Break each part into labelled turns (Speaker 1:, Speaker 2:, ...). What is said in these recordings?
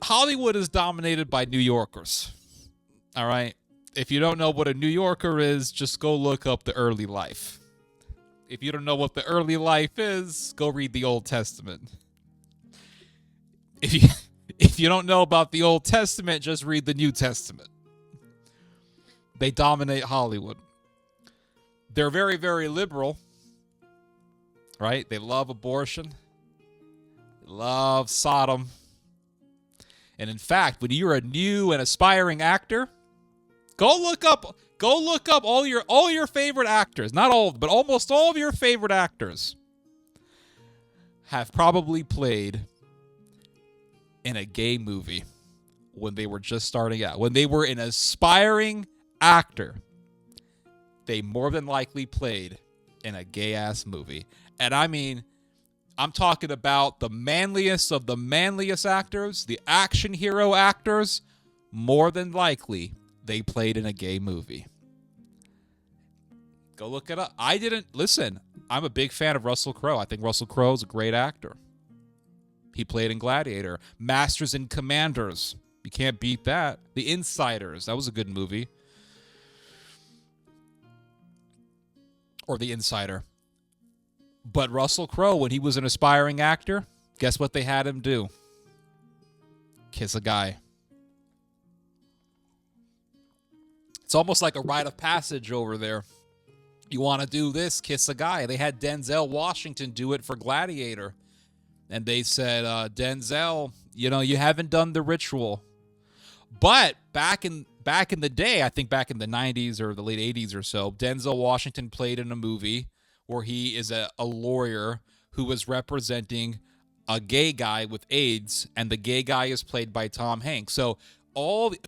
Speaker 1: Hollywood is dominated by New Yorkers. All right. If you don't know what a New Yorker is, just go look up the early life. If you don't know what the early life is, go read the Old Testament. If you don't know about the Old Testament, just read the New Testament. They dominate Hollywood. They're very, very liberal, right? They love abortion. They love Sodom. And in fact, when you're a new and aspiring actor, go look up all your favorite actors. Not all, but almost all of your favorite actors have probably played in a gay movie when they were just starting out. When they were an aspiring actor, they more than likely played in a gay-ass movie. And I mean, I'm talking about the manliest of the manliest actors, the action hero actors. More than likely, they played in a gay movie. Go look it up. I'm a big fan of Russell Crowe. I think Russell Crowe is a great actor. He played in Gladiator. Masters and Commanders. You can't beat that. The Insiders. That was a good movie. Or The Insider. But Russell Crowe, when he was an aspiring actor, guess what they had him do? Kiss a guy. It's almost like a rite of passage over there. You want to do this, kiss a guy. They had Denzel Washington do it for Gladiator. And they said, Denzel, you haven't done the ritual. But back in the day, I think back in the 90s or the late 80s or so, Denzel Washington played in a movie where he is a lawyer who was representing a gay guy with AIDS, and the gay guy is played by Tom Hanks. So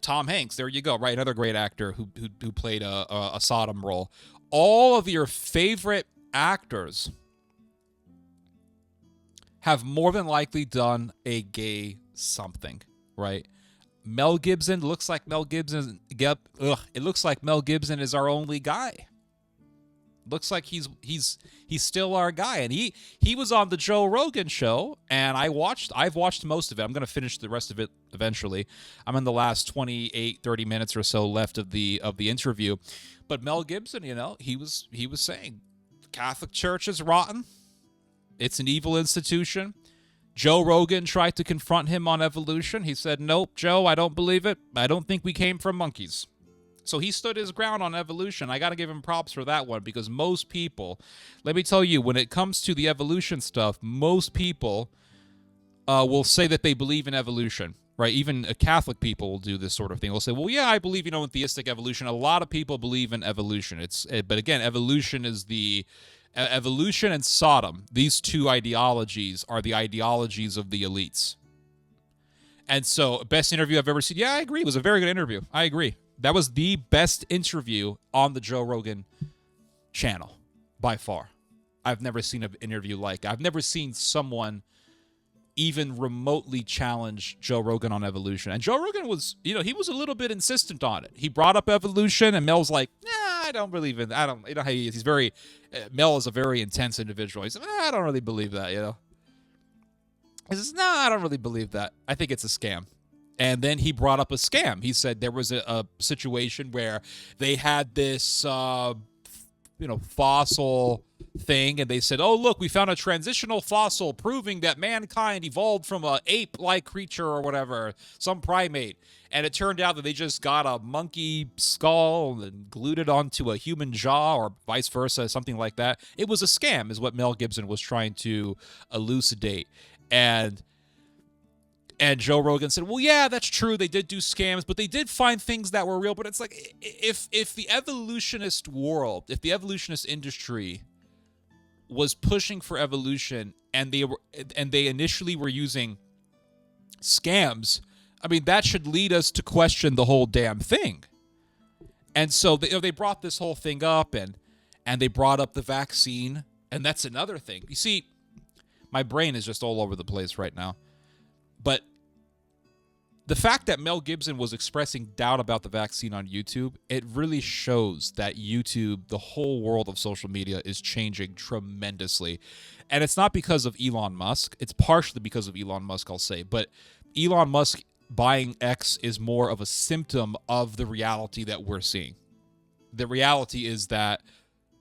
Speaker 1: Tom Hanks, there you go, right? Another great actor who played a Sodom role. All of your favorite actors have more than likely done a gay something, right? Mel Gibson looks like Mel Gibson. It looks like Mel Gibson is our only guy. Looks like he's still our guy, and he was on the Joe Rogan show, and I've watched most of it. I'm going to finish the rest of it eventually. I'm in the last 30 minutes or so left of the interview. But Mel Gibson, he was saying the Catholic Church is rotten. It's an evil institution. Joe Rogan tried to confront him on evolution. He said, "Nope, Joe, I don't believe it. I don't think we came from monkeys." So he stood his ground on evolution. I got to give him props for that one, because most people, let me tell you, when it comes to the evolution stuff, most people will say that they believe in evolution, right? Even Catholic people will do this sort of thing. They'll say, well, yeah, I believe, in theistic evolution. A lot of people believe in evolution. But again, evolution is evolution and Sodom. These two ideologies are the ideologies of the elites. And so, best interview I've ever seen. Yeah, I agree. It was a very good interview. I agree. That was the best interview on the Joe Rogan channel, by far. I've never seen an interview like it. I've never seen someone even remotely challenge Joe Rogan on evolution. And Joe Rogan was, he was a little bit insistent on it. He brought up evolution, and Mel's like, I don't believe in that. He's very, Mel is a very intense individual. He said, I don't really believe that, He says, no, I don't really believe that. I think it's a scam. And then he brought up a scam. He said there was a situation where they had this, fossil thing, and they said, oh, look, we found a transitional fossil proving that mankind evolved from an ape-like creature or whatever, some primate. And it turned out that they just got a monkey skull and glued it onto a human jaw, or vice versa, something like that. It was a scam, is what Mel Gibson was trying to elucidate. And Joe Rogan said, well, yeah, that's true. They did do scams, but they did find things that were real. But it's like, if the evolutionist world, if the evolutionist industry was pushing for evolution, and they initially were using scams, I mean, that should lead us to question the whole damn thing. And so they brought this whole thing up, and they brought up the vaccine, and that's another thing. You see, my brain is just all over the place right now. But the fact that Mel Gibson was expressing doubt about the vaccine on YouTube, it really shows that YouTube, the whole world of social media, is changing tremendously. And it's not because of Elon Musk. It's partially because of Elon Musk, I'll say. But Elon Musk buying X is more of a symptom of the reality that we're seeing. The reality is that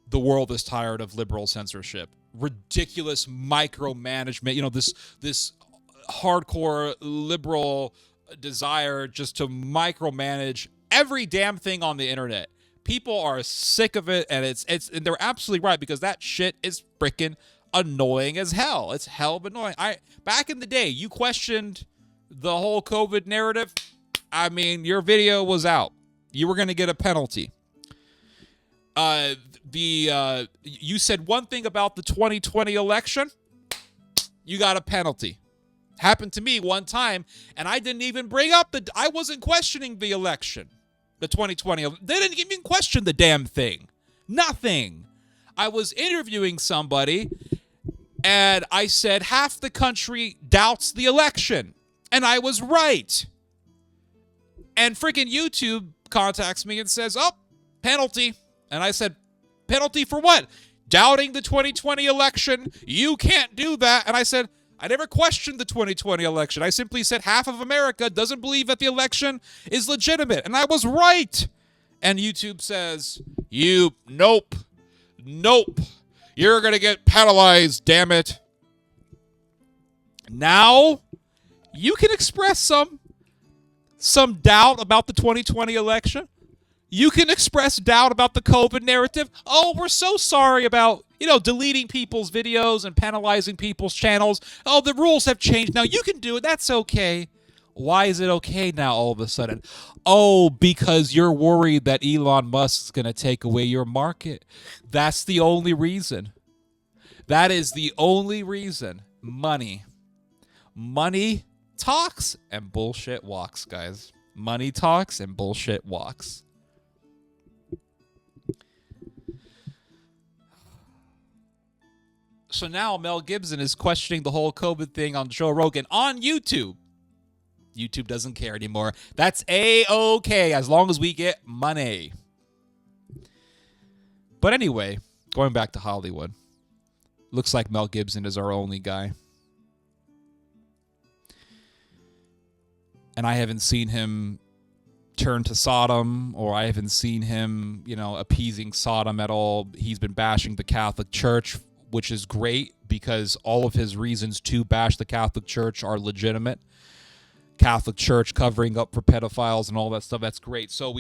Speaker 1: the world is tired of liberal censorship, ridiculous micromanagement, this hardcore liberal desire just to micromanage every damn thing on the internet. People are sick of it, and and they're absolutely right, because that shit is freaking annoying as hell. It's hell of annoying. Back in the day, you questioned the whole COVID narrative. I mean, your video was out. You were going to get a penalty. You said one thing about the 2020 election, you got a penalty. Happened to me one time, and I didn't even bring up I wasn't questioning the election, the 2020. They didn't even question the damn thing. Nothing. I was interviewing somebody, and I said half the country doubts the election, and I was right. And freaking YouTube contacts me and says, "Oh, penalty." And I said, "Penalty for what?" "Doubting the 2020 election. You can't do that." And I said, I never questioned the 2020 election. I simply said half of America doesn't believe that the election is legitimate. And I was right. And YouTube says, nope. You're going to get penalized, damn it. Now, you can express some doubt about the 2020 election. You can express doubt about the COVID narrative. Oh, we're so sorry about, deleting people's videos and penalizing people's channels. Oh, the rules have changed. Now you can do it. That's okay. Why is it okay now all of a sudden? Oh, because you're worried that Elon Musk is going to take away your market. That's the only reason. That is the only reason. Money. Money talks and bullshit walks, guys. Money talks and bullshit walks. So now Mel Gibson is questioning the whole COVID thing on Joe Rogan on YouTube. YouTube doesn't care anymore. That's A-okay as long as we get money. But anyway, going back to Hollywood. Looks like Mel Gibson is our only guy. And I haven't seen him turn to Sodom, or I haven't seen him, appeasing Sodom at all. He's been bashing the Catholic Church, which is great because all of his reasons to bash the Catholic Church are legitimate. Catholic Church covering up for pedophiles and all that stuff, that's great. So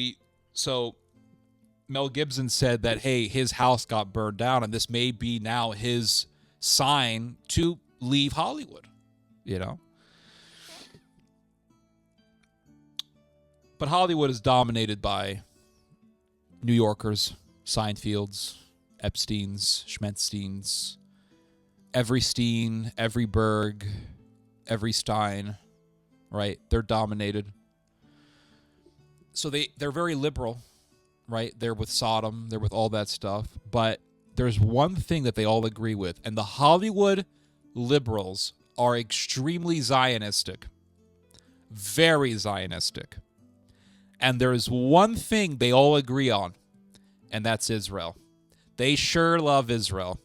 Speaker 1: Mel Gibson said that, hey, his house got burned down, and this may be now his sign to leave Hollywood, But Hollywood is dominated by New Yorkers, Seinfelds, Epsteins, Schmetsteins, every Steen, every Berg, every Stein, right? They're dominated. So they're very liberal, right? They're with Sodom, they're with all that stuff. But there's one thing that they all agree with, and the Hollywood liberals are extremely Zionistic, very Zionistic. And there's one thing they all agree on, and that's Israel. They sure love Israel.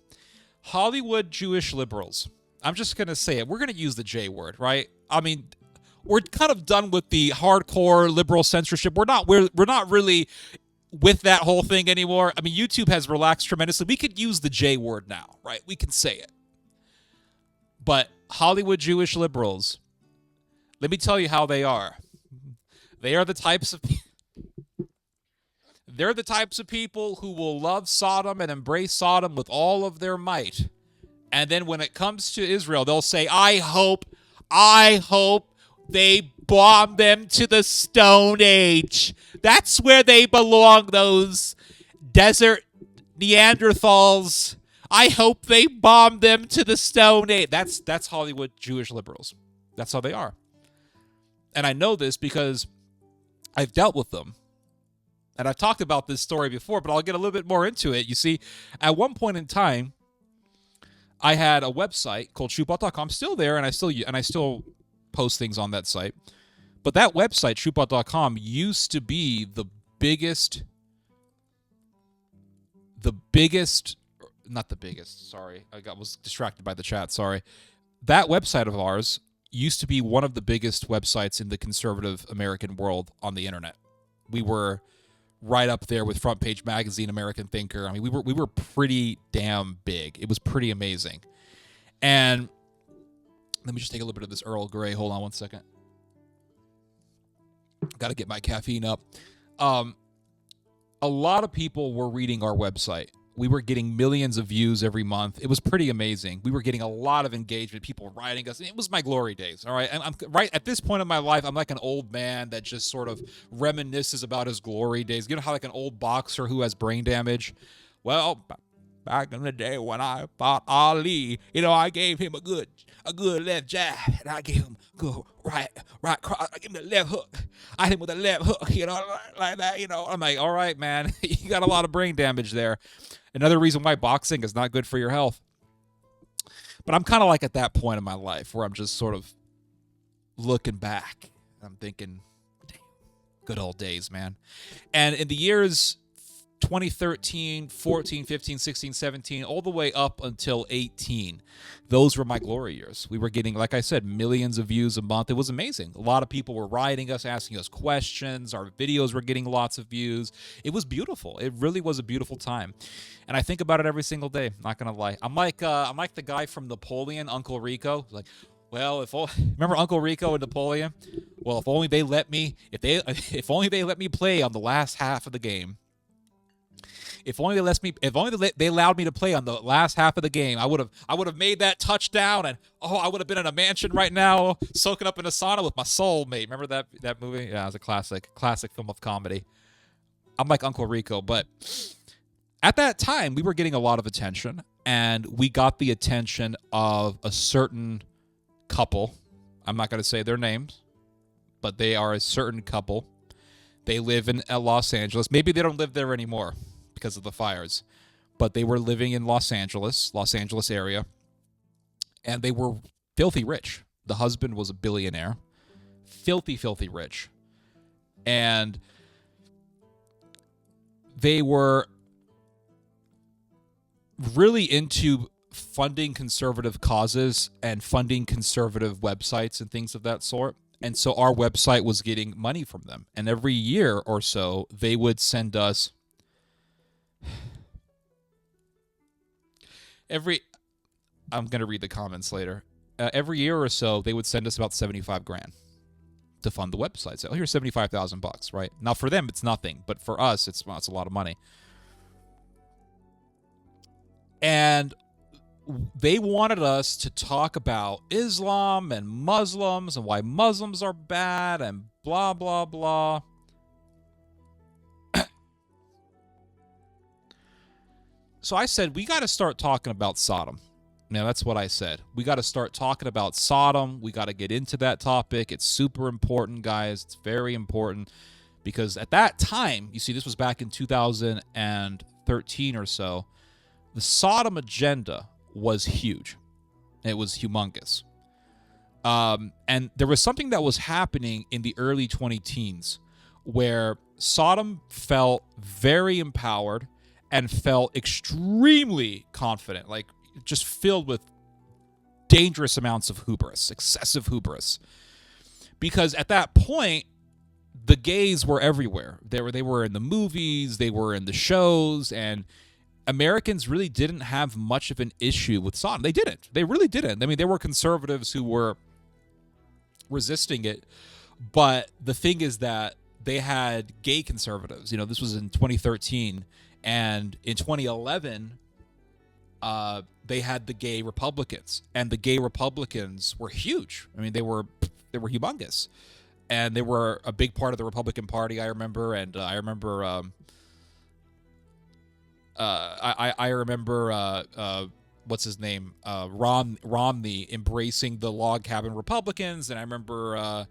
Speaker 1: Hollywood Jewish liberals. I'm just going to say it. We're going to use the J word, right? I mean, we're kind of done with the hardcore liberal censorship. We're not really with that whole thing anymore. I mean, YouTube has relaxed tremendously. We could use the J word now, right? We can say it. But Hollywood Jewish liberals, let me tell you how they are. They are the types of They're the types of people who will love Sodom and embrace Sodom with all of their might. And then when it comes to Israel, they'll say, I hope they bomb them to the Stone Age. That's where they belong, those desert Neanderthals. I hope they bomb them to the Stone Age. That's Hollywood Jewish liberals. That's how they are. And I know this because I've dealt with them. And I've talked about this story before, but I'll get a little bit more into it. You see, at one point in time, I had a website called shootbot.com, still there, and I still post things on that site. But that website, shootbot.com, used to be the biggest, not the biggest, sorry. Was distracted by the chat, sorry. That website of ours used to be one of the biggest websites in the conservative American world on the internet. We were right up there with Front Page Magazine, American Thinker. I mean, we were pretty damn big. It was pretty amazing. And let me just take a little bit of this Earl Grey. Hold on one second. Got to get my caffeine up. A lot of people were reading our website. We were getting millions of views every month. It was pretty amazing. We were getting a lot of engagement, people writing us. It was my glory days, all right? And I'm right at this point in my life, I'm like an old man that just sort of reminisces about his glory days. You know how like an old boxer who has brain damage? Well, back in the day when I fought Ali, I gave him a good left jab, and I gave him good right cross. I gave him the left hook. I hit him with a left hook, like that, I'm like, all right, man, you got a lot of brain damage there. Another reason why boxing is not good for your health. But I'm kind of like at that point in my life where I'm just sort of looking back. I'm thinking, damn, good old days, man. And in the years 2013, 14, 15, 16, 17, all the way up until 18. Those were my glory years. We were getting, like I said, millions of views a month. It was amazing. A lot of people were writing us, asking us questions. Our videos were getting lots of views. It was beautiful. It really was a beautiful time. And I think about it every single day. Not going to lie. I'm like the guy from Napoleon, Uncle Rico. Like, well, remember Uncle Rico and Napoleon? Well, if only they let me play on the last half of the game. If only they allowed me to play on the last half of the game, I would have made that touchdown, and I would have been in a mansion right now, soaking up in a sauna with my soulmate. Remember that movie? Yeah, it was a classic film of comedy. I'm like Uncle Rico, but at that time we were getting a lot of attention, and we got the attention of a certain couple. I'm not going to say their names, but they are a certain couple. They live in Los Angeles. Maybe they don't live there anymore because of the fires, but they were living in Los Angeles area, and they were filthy rich. The husband was a billionaire, filthy rich, and they were really into funding conservative causes and funding conservative websites and things of that sort. And so our website was getting money from them, and every year or so they would send us I'm going to read the comments later. Every year or so, they would send us about $75,000 to fund the website. So here's $75,000, right? Now for them, it's nothing, but for us, it's a lot of money. And they wanted us to talk about Islam and Muslims and why Muslims are bad and blah, blah, blah. So I said, we got to start talking about Sodom. Now, that's what I said. We got to start talking about Sodom. We got to get into that topic. It's super important, guys. It's very important because at that time, you see, this was back in 2013 or so, the Sodom agenda was huge. It was humongous. And there was something that was happening in the early 2010s where Sodom felt very empowered and felt extremely confident, like just filled with dangerous amounts of hubris, excessive hubris. Because at that point, the gays were everywhere. They were in the movies, they were in the shows, and Americans really didn't have much of an issue with Sodom. They didn't. They really didn't. I mean, there were conservatives who were resisting it, but the thing is that they had gay conservatives. This was in 2013. And in 2011, they had the gay Republicans, and the gay Republicans were huge. I mean, they were humongous, and they were a big part of the Republican Party. I remember, and I remember what's his name, Romney embracing the log cabin Republicans, and I remember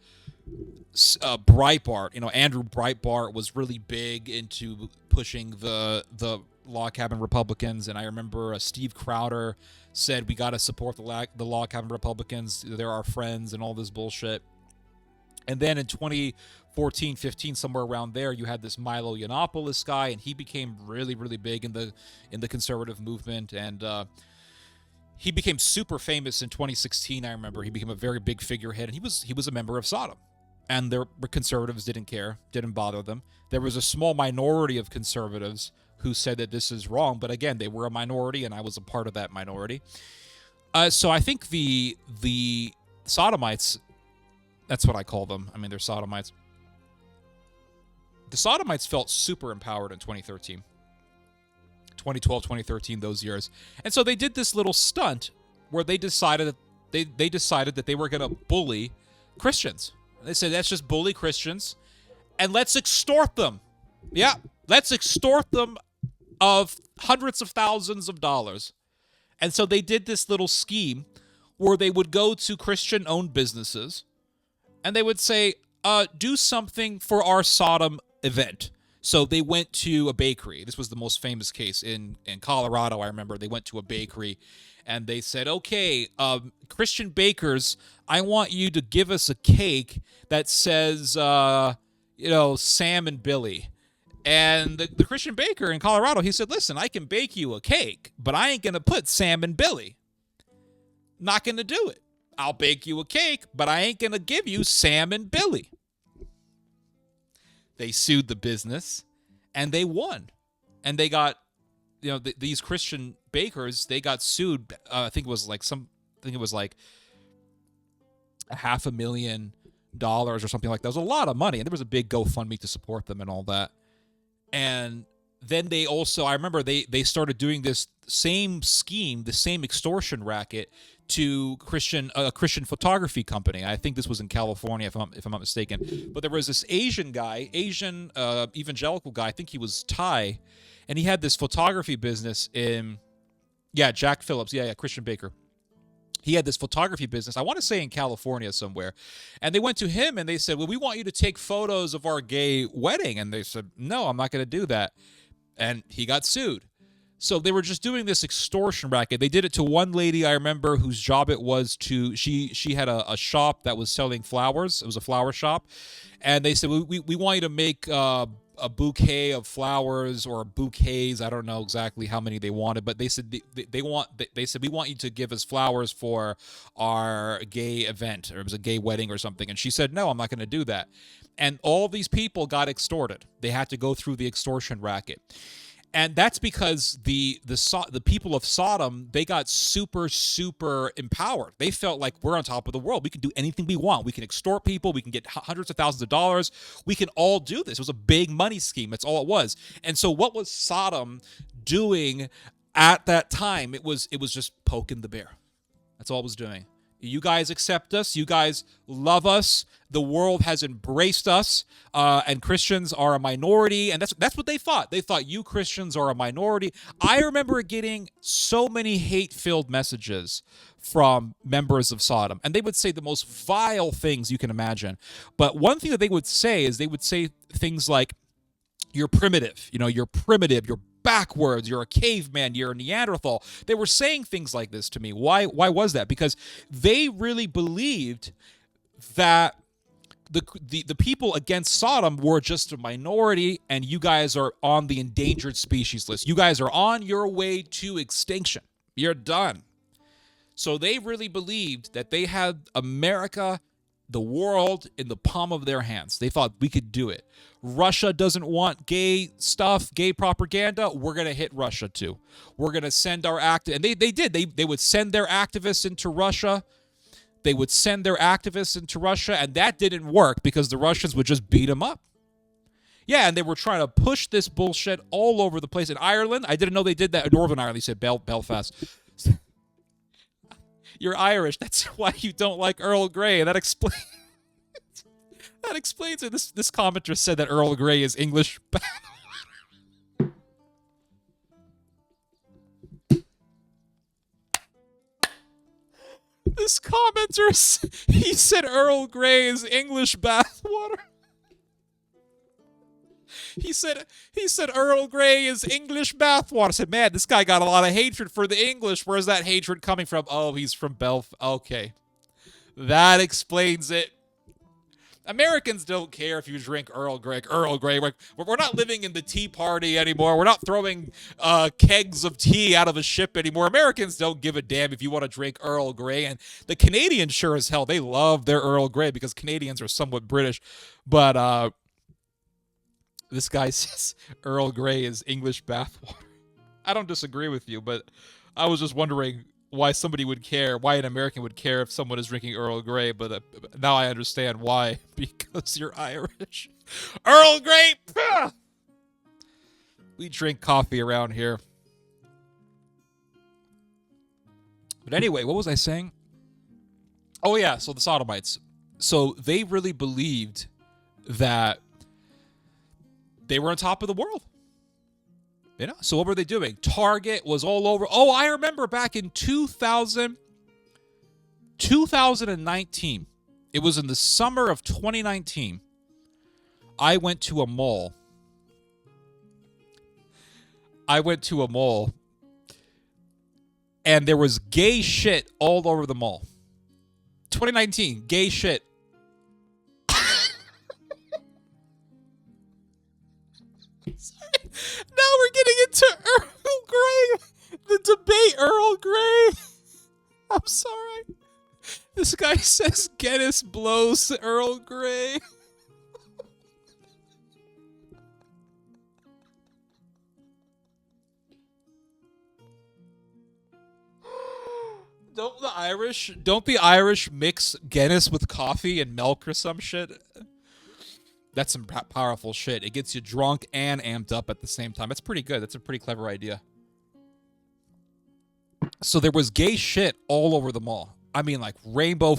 Speaker 1: Breitbart. Andrew Breitbart was really big into pushing the log cabin Republicans, and I remember Steve Crowder said we got to support the log cabin Republicans. They're our friends and all this bullshit. And then in 2014, 15, somewhere around there, you had this Milo Yiannopoulos guy, and he became really, really big in the conservative movement, and he became super famous in 2016. I remember he became a very big figurehead, and he was a member of Sodom. And the conservatives didn't care, didn't bother them. There was a small minority of conservatives who said that this is wrong, but again, they were a minority, and I was a part of that minority. So I think the Sodomites, that's what I call them. I mean, they're Sodomites. The Sodomites felt super empowered in 2013. 2012, 2013, those years. And so they did this little stunt where they decided that they were going to bully Christians. They said, let's just bully Christians and let's extort them. Yeah, let's extort them of hundreds of thousands of dollars. And so they did this little scheme where they would go to Christian-owned businesses and they would say, do something for our Sodom event. So they went to a bakery. This was the most famous case in Colorado. I remember they went to a bakery and they said, okay, Christian bakers, I want you to give us a cake that says, Sam and Billy. And the Christian baker in Colorado, he said, listen, I can bake you a cake, but I ain't going to put Sam and Billy. Not going to do it. I'll bake you a cake, but I ain't going to give you Sam and Billy. They sued the business, and they won. And they got, these Christian bakers, they got sued. I think it was like $500,000 or something like that. It was a lot of money, and there was a big GoFundMe to support them and all that. And then they also, I remember they started doing this same scheme, the same extortion racket to a Christian photography company. I think this was in California, if I'm not mistaken. But there was this Asian evangelical guy. I think he was Thai, and he had this photography business Jack Phillips, Christian baker. He had this photography business, I want to say in California somewhere. And they went to him and they said, well, we want you to take photos of our gay wedding. And they said, no, I'm not going to do that. And he got sued. So they were just doing this extortion racket. They did it to one lady, I remember, whose job it was to, she had a shop that was selling flowers. It was a flower shop. And they said, we want you to make a bouquet of flowers or bouquets. I don't know exactly how many they wanted, but they said they said we want you to give us flowers for our gay event, or it was a gay wedding or something. And she said, no, I'm not going to do that. And all these people got extorted. They had to go through the extortion racket. And that's because the people of Sodom, they got super, super empowered. They felt like we're on top of the world. We can do anything we want. We can extort people. We can get hundreds of thousands of dollars. We can all do this. It was a big money scheme. That's all it was. And so what was Sodom doing at that time? It was just poking the bear. That's all it was doing. You guys accept us. You guys love us. The world has embraced us, and Christians are a minority, and that's what they thought. They thought you Christians are a minority. I remember getting so many hate-filled messages from members of Sodom, and they would say the most vile things you can imagine. But one thing that they would say is they would say things like, you're primitive, you're primitive, you're backwards, you're a caveman, you're a Neanderthal. They were saying things like this to me. Why was that? Because they really believed that the people against Sodom were just a minority, and you guys are on the endangered species list. You guys are on your way to extinction. You're done. So they really believed that they had America, the world, in the palm of their hands. They thought we could do it. Russia doesn't want gay stuff, gay propaganda. We're going to hit Russia too. We're going to send our and they did. They would send their activists into Russia. They would send their activists into Russia, and that didn't work because the Russians would just beat them up. Yeah, and they were trying to push this bullshit all over the place. In Ireland, I didn't know they did that. In Northern Ireland, they said Belfast. You're Irish. That's why you don't like Earl Grey. That explains it. This commenter said that Earl Grey is English. This commenter, he said Earl Grey is English bathwater. He said Earl Grey is English bathwater. I said, man, this guy got a lot of hatred for the English. Where's that hatred coming from? Oh, he's from Belfast. Okay. That explains it. Americans don't care if you drink Earl Grey. We're not living in the Tea Party anymore. We're not throwing kegs of tea out of a ship anymore. Americans don't give a damn if you want to drink Earl Grey. And the Canadians sure as hell, they love their Earl Grey because Canadians are somewhat British. But this guy says Earl Grey is English bathwater. I don't disagree with you, but I was just wondering why somebody would care, why an American would care if someone is drinking Earl Grey, but now I understand why, because you're Irish. Earl Grey! We drink coffee around here. But anyway, what was I saying? Oh yeah, so the Sodomites. So they really believed that they were on top of the world. You know, so what were they doing? Target was all over. Oh, I remember back in 2019. It was in the summer of 2019. I went to a mall. And there was gay shit all over the mall. 2019, gay shit. Now we're getting into Earl Grey. The debate Earl Grey. I'm sorry. This guy says Guinness blows Earl Grey. Don't the Irish mix Guinness with coffee and milk or some shit? That's some powerful shit. It gets you drunk and amped up at the same time. That's pretty good. That's a pretty clever idea. So there was gay shit all over the mall. I mean, like rainbow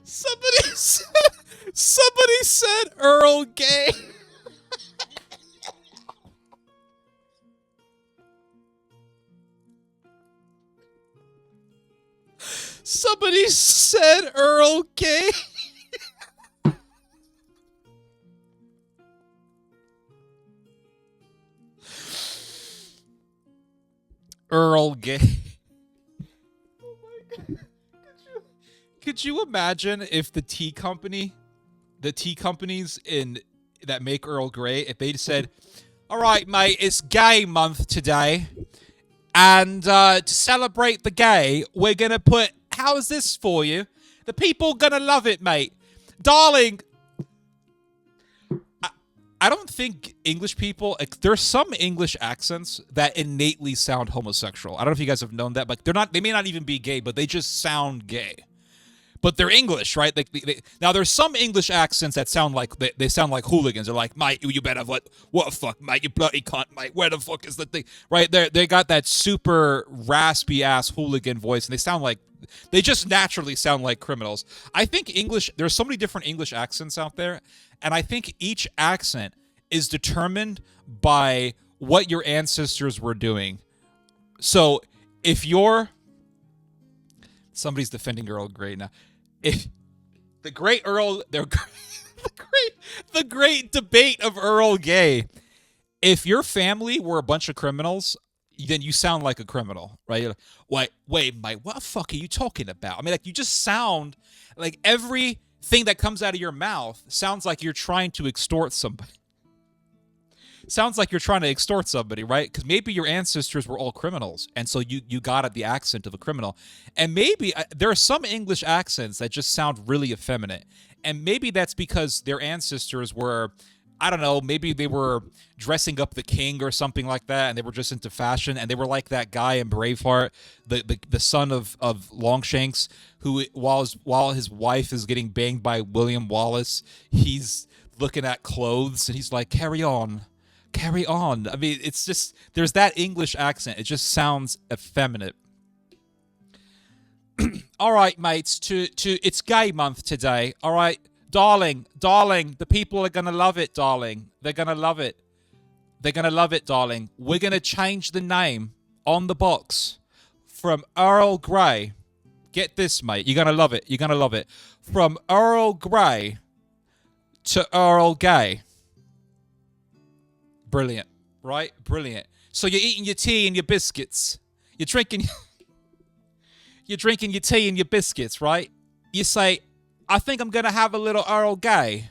Speaker 1: Somebody said Earl Gay. Somebody said Earl Gay. Earl Gay. Oh my God. Could you imagine if the tea companies that make Earl Grey, if they said, "All right, mate, it's Gay Month today, and to celebrate the gay, we're gonna put. How's this for you? The people gonna love it, mate, darling." I don't think English people. There's some English accents that innately sound homosexual. I don't know if you guys have known that, but they're not. They may not even be gay, but they just sound gay. But they're English, right? Now, there's some English accents that sound like they sound like hooligans. They're like, "Mate, you better what the fuck, mate? You bloody cunt, mate. Where the fuck is the thing?" Right? They got that super raspy ass hooligan voice, and they just naturally sound like criminals. I think there's so many different English accents out there, and I think each accent is determined by what your ancestors were doing. So if somebody's defending Earl Grey now. If the great debate of Earl Gay. If your family were a bunch of criminals, then you sound like a criminal, right? Wait, mate, what the fuck are you talking about? I mean, like, you just sound like everything that comes out of your mouth sounds like you're trying to extort somebody. Sounds like you're trying to extort somebody, right? Because maybe your ancestors were all criminals, and so you got at the accent of a criminal. And maybe there are some English accents that just sound really effeminate. And maybe that's because their ancestors were, I don't know, maybe they were dressing up the king or something like that, and they were just into fashion, and they were like that guy in Braveheart, the son of Longshanks, who while his wife is getting banged by William Wallace, he's looking at clothes, and he's like, "Carry on. Carry on." I mean, it's just, there's that English accent. It just sounds effeminate. All right, mates, it's Gay Month today. All right, darling, the people are going to love it, darling. They're going to love it. They're going to love it, darling. We're going to change the name on the box from Earl Grey. Get this, mate. You're going to love it. You're going to love it. From Earl Grey to Earl Gay. Brilliant, right? Brilliant. So you're eating your tea and your biscuits. You're drinking You're drinking your tea and your biscuits, right? You say, I think I'm going to have a little Earl Gay.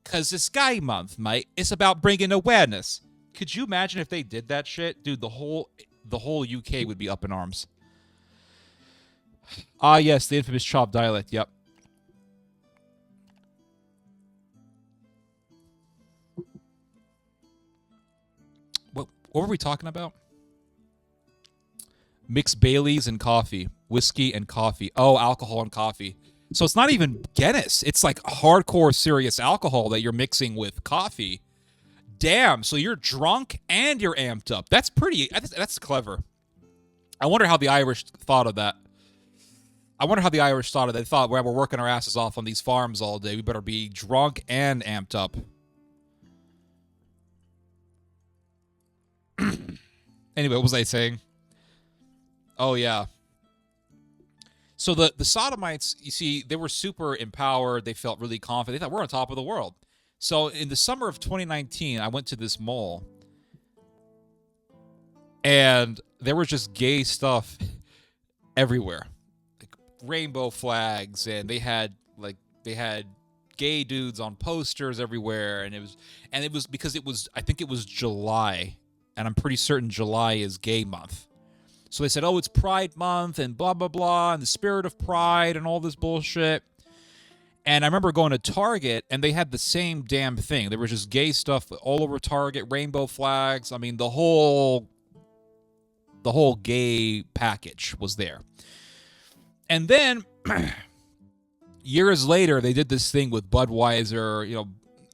Speaker 1: Because it's Gay Month, mate. It's about bringing awareness. Could you imagine if they did that shit? Dude, the whole UK would be up in arms. Ah, yes, the infamous chop dialect, yep. What were we talking about? Mixed Baileys and coffee. Whiskey and coffee. Oh, alcohol and coffee. So it's not even Guinness. It's like hardcore serious alcohol that you're mixing with coffee. Damn, so you're drunk and you're amped up. That's that's clever. I wonder how the Irish thought of that. They thought, well, we're working our asses off on these farms all day. We better be drunk and amped up. Anyway, what was I saying? Oh, yeah. So the Sodomites, you see, they were super empowered. They felt really confident. They thought, we're on top of the world. So in the summer of 2019, I went to this mall. And there was just gay stuff everywhere. Like rainbow flags. And they had gay dudes on posters everywhere. And it was because I think it was July. And I'm pretty certain July is gay month. So they said, oh, it's Pride Month and blah, blah, blah, and the spirit of pride and all this bullshit. And I remember going to Target, and they had the same damn thing. There was just gay stuff all over Target, rainbow flags. I mean, the whole gay package was there. And then years later, they did this thing with Budweiser,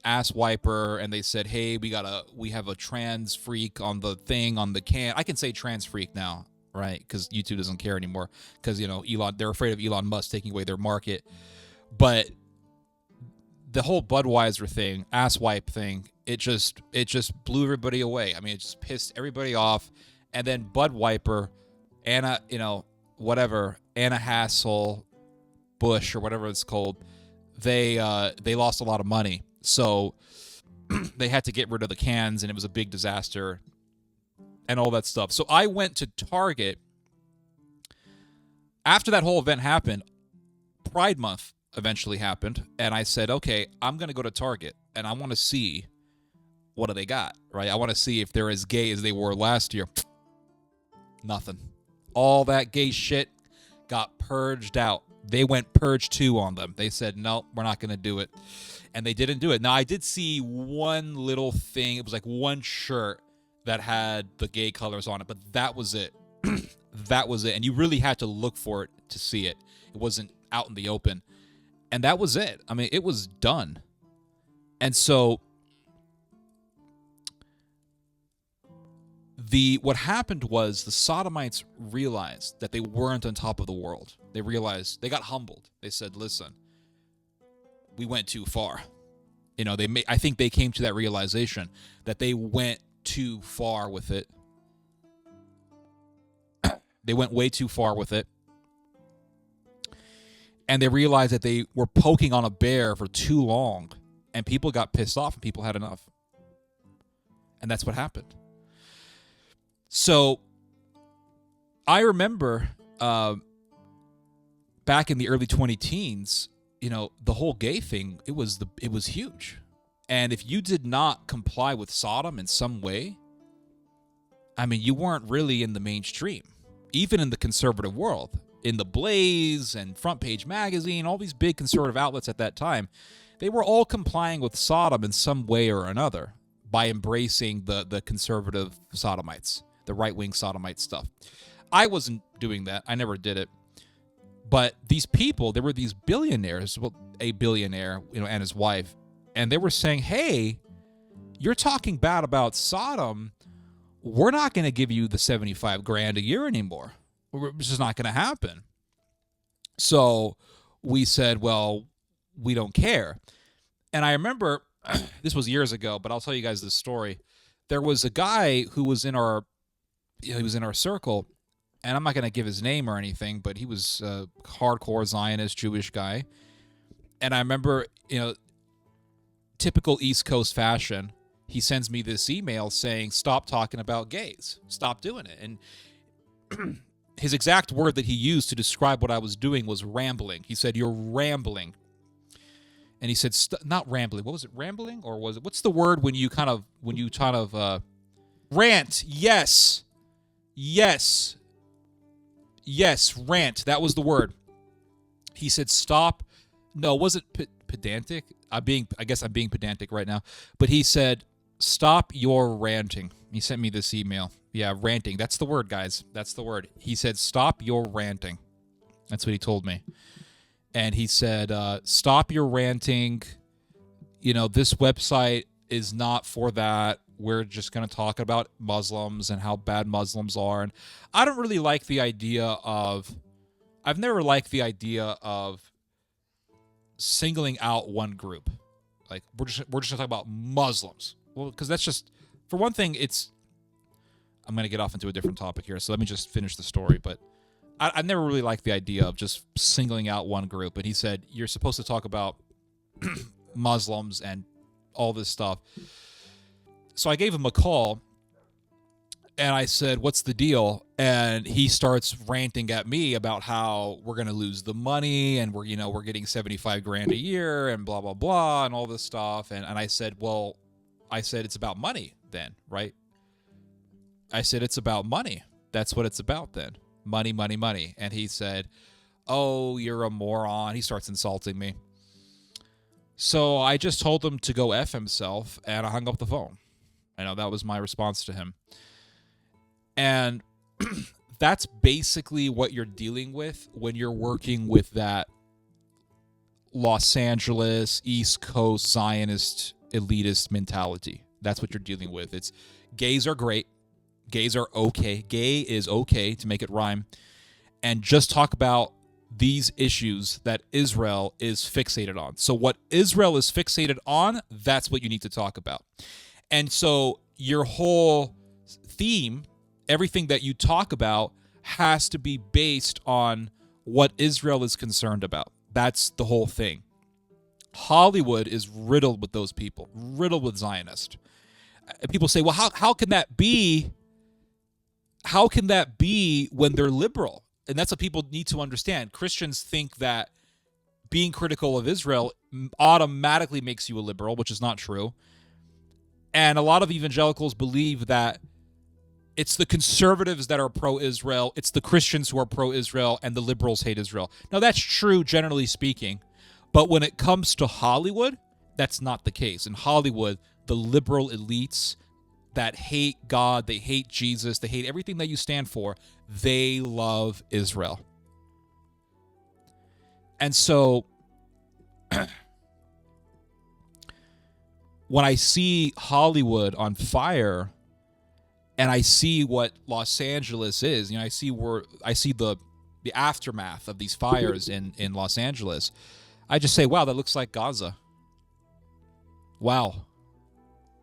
Speaker 1: ass wiper, and they said, hey, we have a trans freak on the thing, on the can. I can say trans freak now. Right, because YouTube doesn't care anymore. Because they're afraid of Elon Musk taking away their market. But the whole Budweiser thing, ass wipe thing, it just blew everybody away. I mean, it just pissed everybody off. And then Bud Wiper, Anna Hassel, Bush or whatever it's called, they lost a lot of money, so they had to get rid of the cans, and it was a big disaster. And all that stuff. So I went to Target. After that whole event happened, Pride Month eventually happened. And I said, okay, I'm going to go to Target. And I want to see what do they got, right? I want to see if they're as gay as they were last year. Nothing. All that gay shit got purged out. They went purge 2 on them. They said, no, we're not going to do it. And they didn't do it. Now, I did see one little thing. It was like one shirt that had the gay colors on it, but that was it. That was it. And you really had to look for it to see it. It wasn't out in the open. And that was it. I mean, it was done. And so what happened was the Sodomites realized that they weren't on top of the world. They realized, they got humbled. They said, listen, we went too far. I think they came to that realization that they went too far with it. They went way too far with it. And they realized that they were poking on a bear for too long. And people got pissed off and people had enough. And that's what happened. So I remember back in the early 2010s, the whole gay thing, it was huge. And if you did not comply with Sodom in some way, I mean, you weren't really in the mainstream. Even in the conservative world, in the Blaze and Front Page Magazine, all these big conservative outlets at that time, they were all complying with Sodom in some way or another by embracing the conservative Sodomites, the right-wing Sodomite stuff. I wasn't doing that. I never did it. But these people, there were these billionaires, well, a billionaire, and his wife, and they were saying, hey, you're talking bad about Sodom. We're not going to give you the $75,000 a year anymore. It's just not going to happen. So we said, well, we don't care. And I remember, this was years ago, but I'll tell you guys this story. There was a guy who was in our circle, and I'm not going to give his name or anything, but he was a hardcore Zionist Jewish guy. And I remember, typical East Coast fashion, he sends me this email saying, stop talking about gays. Stop doing it. And his exact word that he used to describe what I was doing was rambling. He said, "You're rambling." And he said, not rambling. What was it? Rambling? Or was it, what's the word when you kind of rant. Yes. Rant. That was the word. He said, stop. No, was it pedantic? I guess I'm being pedantic right now. But he said, stop your ranting. He sent me this email. Yeah, ranting. That's the word, guys. That's the word. He said, stop your ranting. That's what he told me. And he said, stop your ranting. This website is not for that. We're just going to talk about Muslims and how bad Muslims are. And I don't really like the idea I've never liked the idea of singling out one group. Like, we're just going to talk about Muslims. Well, because that's just, for one thing, I'm going to get off into a different topic here, so let me just finish the story. But I never really liked the idea of just singling out one group. But he said, you're supposed to talk about Muslims and all this stuff. So I gave him a call, and I said, what's the deal? And he starts ranting at me about how we're going to lose the money, and we're getting $75,000 a year, and blah, blah, blah, and all this stuff. And I said, it's about money then, right? I said, it's about money. That's what it's about then. Money, money, money. And he said, oh, you're a moron. He starts insulting me. So I just told him to go F himself, and I hung up the phone. That was my response to him. And that's basically what you're dealing with when you're working with that Los Angeles, East Coast, Zionist, elitist mentality. That's what you're dealing with. It's gays are great. Gays are okay. Gay is okay, to make it rhyme. And just talk about these issues that Israel is fixated on. So what Israel is fixated on, that's what you need to talk about. And so your whole theme, everything that you talk about, has to be based on what Israel is concerned about. That's the whole thing. Hollywood is riddled with those people, riddled with Zionists. People say, well, how can that be? How can that be when they're liberal? And that's what people need to understand. Christians think that being critical of Israel automatically makes you a liberal, which is not true. And a lot of evangelicals believe that it's the conservatives that are pro-Israel, it's the Christians who are pro-Israel, and the liberals hate Israel. Now, that's true, generally speaking. But when it comes to Hollywood, that's not the case. In Hollywood, the liberal elites that hate God, they hate Jesus, they hate everything that you stand for, they love Israel. And so when I see Hollywood on fire and I see what Los Angeles is, I see the aftermath of these fires in Los Angeles, I just say, wow, that looks like Gaza. Wow.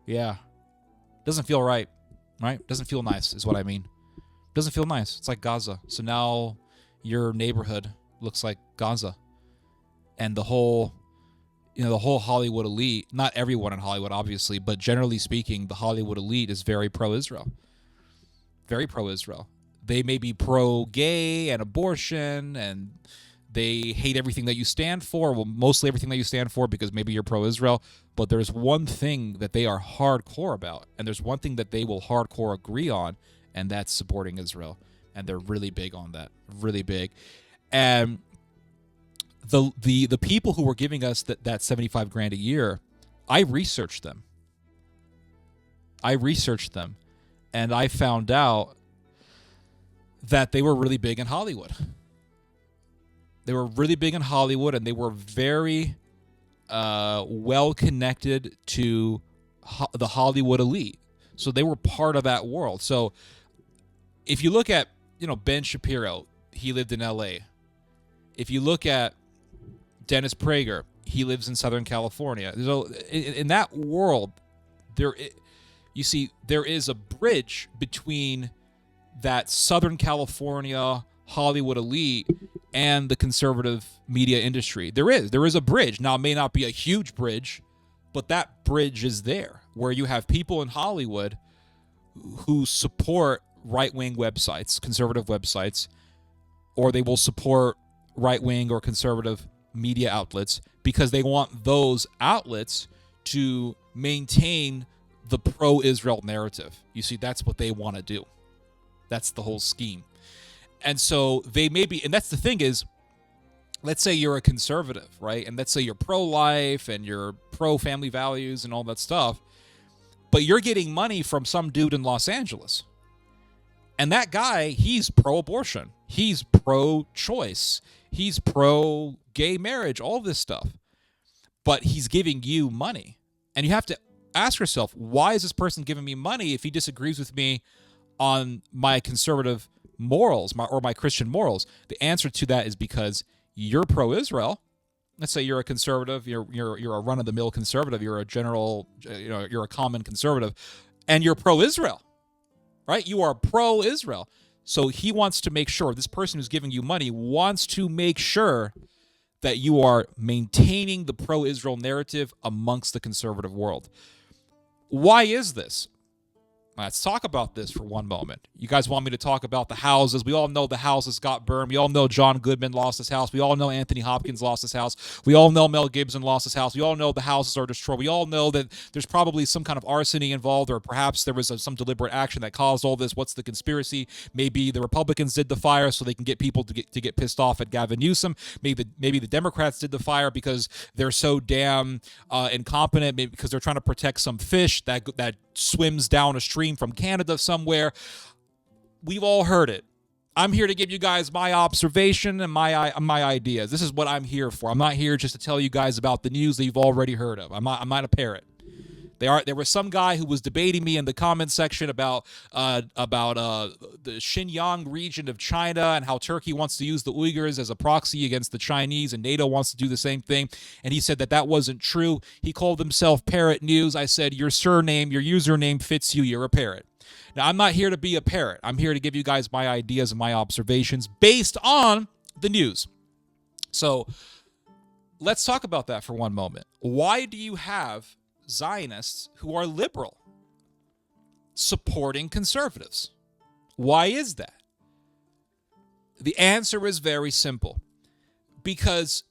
Speaker 1: Yeah. Doesn't feel right? Doesn't feel nice is what I mean. Doesn't feel nice. It's like Gaza. So now your neighborhood looks like Gaza. And the whole Hollywood elite, not everyone in Hollywood, obviously, but generally speaking, the Hollywood elite is very pro-Israel. Very pro-Israel. They may be pro-gay and abortion, and they hate everything that you stand for, well, mostly everything that you stand for, because maybe you're pro-Israel, but there's one thing that they are hardcore about, and there's one thing that they will hardcore agree on, and that's supporting Israel. And they're really big on that. Really big. And the people who were giving us that $75,000 a year, I researched them. And I found out that they were really big in Hollywood. They were really big in Hollywood, and they were very well connected to the Hollywood elite. So they were part of that world. So if you look at, Ben Shapiro, he lived in L.A. If you look at Dennis Prager, he lives in Southern California. So in that world, there is a bridge between that Southern California Hollywood elite and the conservative media industry. There is a bridge. Now, it may not be a huge bridge, but that bridge is there, where you have people in Hollywood who support right-wing websites, conservative websites, or they will support right-wing or conservative media outlets because they want those outlets to maintain the pro-Israel narrative. You see, that's what they want to do. That's the whole scheme. And so they may be, and that's the thing is, let's say you're a conservative, right? And let's say you're pro-life and you're pro-family values and all that stuff, but you're getting money from some dude in Los Angeles. And that guy, he's pro-abortion. He's pro-choice. He's pro-gay marriage, all this stuff. But he's giving you money. And you have to ask yourself, why is this person giving me money if he disagrees with me on my conservative morals or my Christian morals? The answer to that is because you're pro-Israel. Let's say you're a conservative, you're a run-of-the-mill conservative, you're a general, you're a common conservative, and you're pro-Israel, right? You are pro-Israel. So he wants to make sure, this person who's giving you money wants to make sure that you are maintaining the pro-Israel narrative amongst the conservative world. Why is this? Let's talk about this for one moment. You guys want me to talk about the houses? We all know the houses got burned. We all know John Goodman lost his house. We all know Anthony Hopkins lost his house. We all know Mel Gibson lost his house. We all know the houses are destroyed. We all know that there's probably some kind of arson involved, or perhaps there was some deliberate action that caused all this. What's the conspiracy? Maybe the Republicans did the fire so they can get people to get pissed off at Gavin Newsom. Maybe the Democrats did the fire because they're so damn incompetent. Maybe because they're trying to protect some fish that swims down a stream from Canada somewhere. We've all heard it. I'm here to give you guys my observation and my ideas. This is what I'm here for. I'm not here just to tell you guys about the news that you've already heard of. I'm not a parrot. There was some guy who was debating me in the comment section about the Xinjiang region of China and how Turkey wants to use the Uyghurs as a proxy against the Chinese, and NATO wants to do the same thing. And he said that wasn't true. He called himself Parrot News. I said, your username fits you. You're a parrot. Now, I'm not here to be a parrot. I'm here to give you guys my ideas and my observations based on the news. So let's talk about that for one moment. Why do you have Zionists who are liberal supporting conservatives? Why is that? The answer is very simple. Because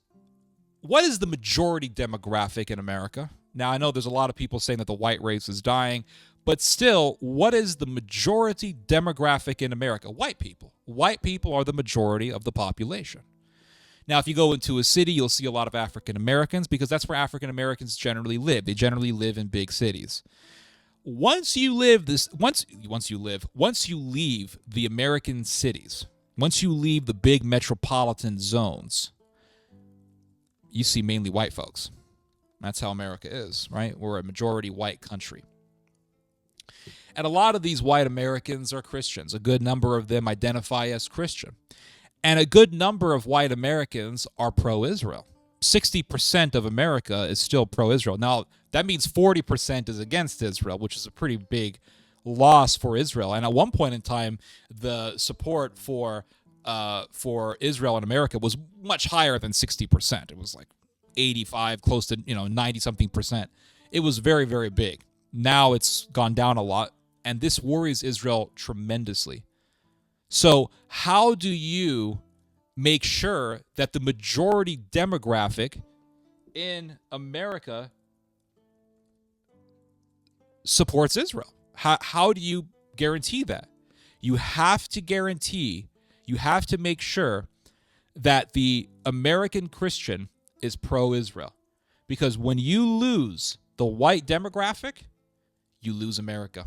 Speaker 1: what is the majority demographic in America? Now, I know there's a lot of people saying that the white race is dying, but still, what is the majority demographic in America? White people. White people are the majority of the population. Now, if you go into a city, you'll see a lot of African Americans because that's where African Americans generally live. They generally live in big cities. Once you leave the American cities, once you leave the big metropolitan zones, you see mainly white folks. That's how America is, right? We're a majority white country. And a lot of these white Americans are Christians. A good number of them identify as Christian. And a good number of white Americans are pro-Israel. 60% of America is still pro-Israel. Now, that means 40% is against Israel, which is a pretty big loss for Israel. And at one point in time, the support for Israel in America was much higher than 60%. It was like 85, close to 90-something percent. It was very, very big. Now it's gone down a lot, and this worries Israel tremendously. So how do you make sure that the majority demographic in America supports Israel? How do you guarantee that? You have to make sure that the American Christian is pro-Israel. Because when you lose the white demographic, you lose America.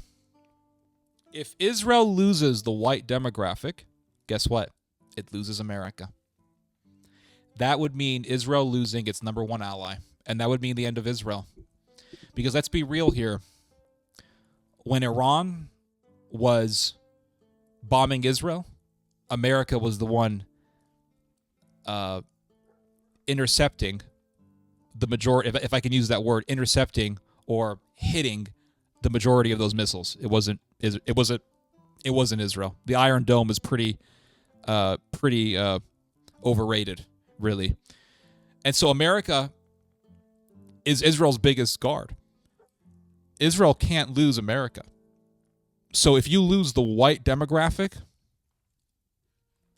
Speaker 1: If Israel loses the white demographic, guess what? It loses America. That would mean Israel losing its number one ally, and that would mean the end of Israel. Because let's be real here. When Iran was bombing Israel, America was the one intercepting the majority, if I can use that word, intercepting or hitting the majority of those missiles. It wasn't Israel. The Iron Dome is pretty overrated, really. And so America is Israel's biggest guard. Israel can't lose America. So if you lose the white demographic,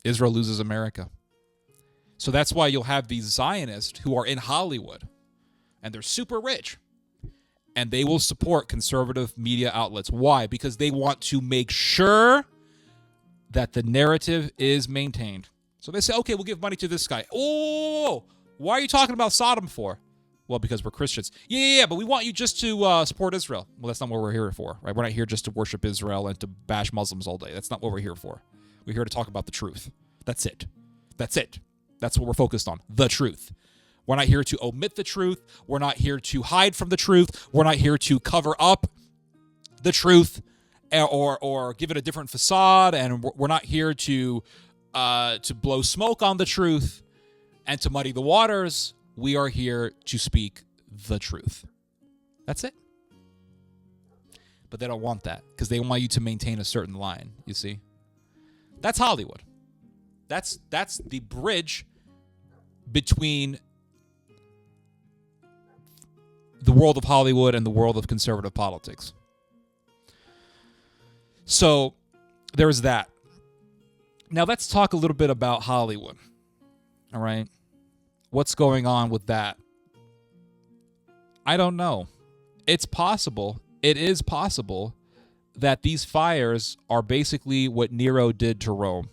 Speaker 1: Israel loses America. So that's why you'll have these Zionists who are in Hollywood, and they're super rich, and they will support conservative media outlets. Why? Because they want to make sure that the narrative is maintained. So they say, okay, we'll give money to this guy. Oh, why are you talking about Sodom for? Well, because we're Christians. Yeah, but we want you just to support Israel. Well, that's not what we're here for, right? We're not here just to worship Israel and to bash Muslims all day. That's not what we're here for. We're here to talk about the truth. That's it. That's what we're focused on, the truth. We're not here to omit the truth. We're not here to hide from the truth. We're not here to cover up the truth or give it a different facade. And we're not here to blow smoke on the truth and to muddy the waters. We are here to speak the truth. That's it. But they don't want that because they want you to maintain a certain line, you see. That's Hollywood. That's the bridge between the world of Hollywood and the world of conservative politics. So there's that. Now let's talk a little bit about Hollywood. All right. What's going on with that? I don't know. It's possible. It is possible that these fires are basically what Nero did to Rome.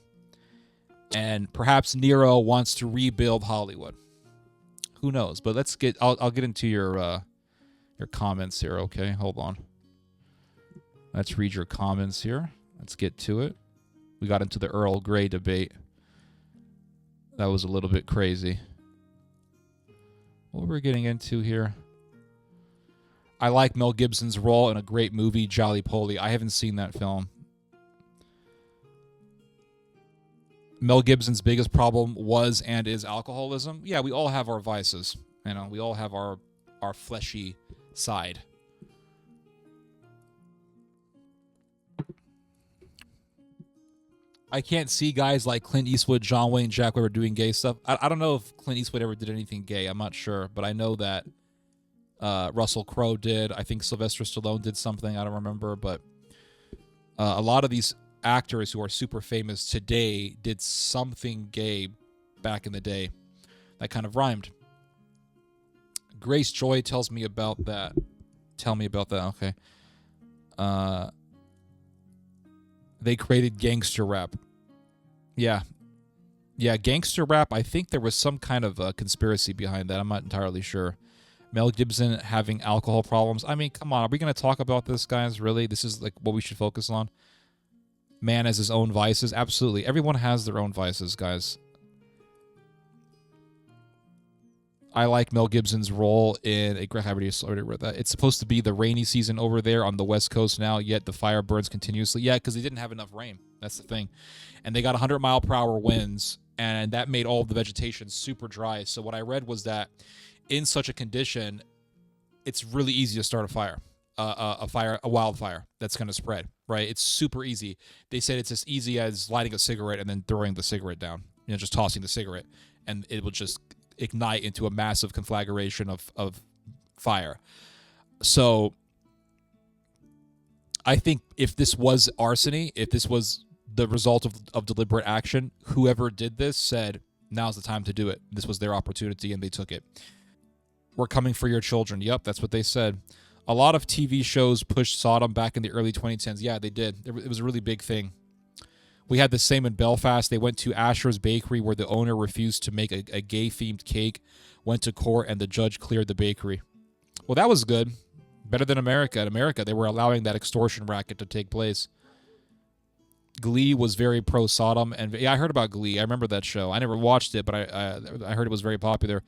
Speaker 1: And perhaps Nero wants to rebuild Hollywood. Who knows? But I'll get into your comments here, okay? Hold on. Let's read your comments here. Let's get to it. We got into the Earl Grey debate. That was a little bit crazy. What we're getting into here. I like Mel Gibson's role in a great movie, Jolly Polly. I haven't seen that film. Mel Gibson's biggest problem was and is alcoholism. Yeah, we all have our vices. We all have our fleshy side. I can't see guys like Clint Eastwood, John Wayne, Jack Weber doing gay stuff. I don't know if Clint Eastwood ever did anything gay. I'm not sure. But I know that Russell Crowe did. I think Sylvester Stallone did something. I don't remember. But a lot of these actors who are super famous today did something gay back in the day. That kind of rhymed. Grace Joy tells me about that. Tell me about that. Okay. They created gangster rap. Yeah, gangster rap. I think there was some kind of conspiracy behind that. I'm not entirely sure. Mel Gibson having alcohol problems. I mean, come on. Are we going to talk about this, guys? Really? This is like what we should focus on? Man has his own vices. Absolutely. Everyone has their own vices, guys. I like Mel Gibson's role in a great. I already read that. It's supposed to be the rainy season over there on the West Coast now, yet the fire burns continuously. Yeah, because they didn't have enough rain. That's the thing. And they got 100-mile-per-hour winds, and that made all of the vegetation super dry. So what I read was that in such a condition, it's really easy to start a fire, a wildfire that's going to spread, right? It's super easy. They said it's as easy as lighting a cigarette and then throwing the cigarette down, just tossing the cigarette, and it will just ignite into a massive conflagration of fire. So I think if this was arsony, if this was the result of deliberate action, whoever did this said, now's the time to do it. This was their opportunity and they took it. We're coming for your children. Yep, that's what they said. A lot of TV shows pushed Sodom back in the early 2010s. Yeah, they did. It was a really big thing. We had the same in Belfast. They went to Asher's Bakery where the owner refused to make a gay-themed cake, went to court, and the judge cleared the bakery. Well, that was good. Better than America. In America, they were allowing that extortion racket to take place. Glee was very pro-Sodom. And yeah, I heard about Glee. I remember that show. I never watched it, but I heard it was very popular.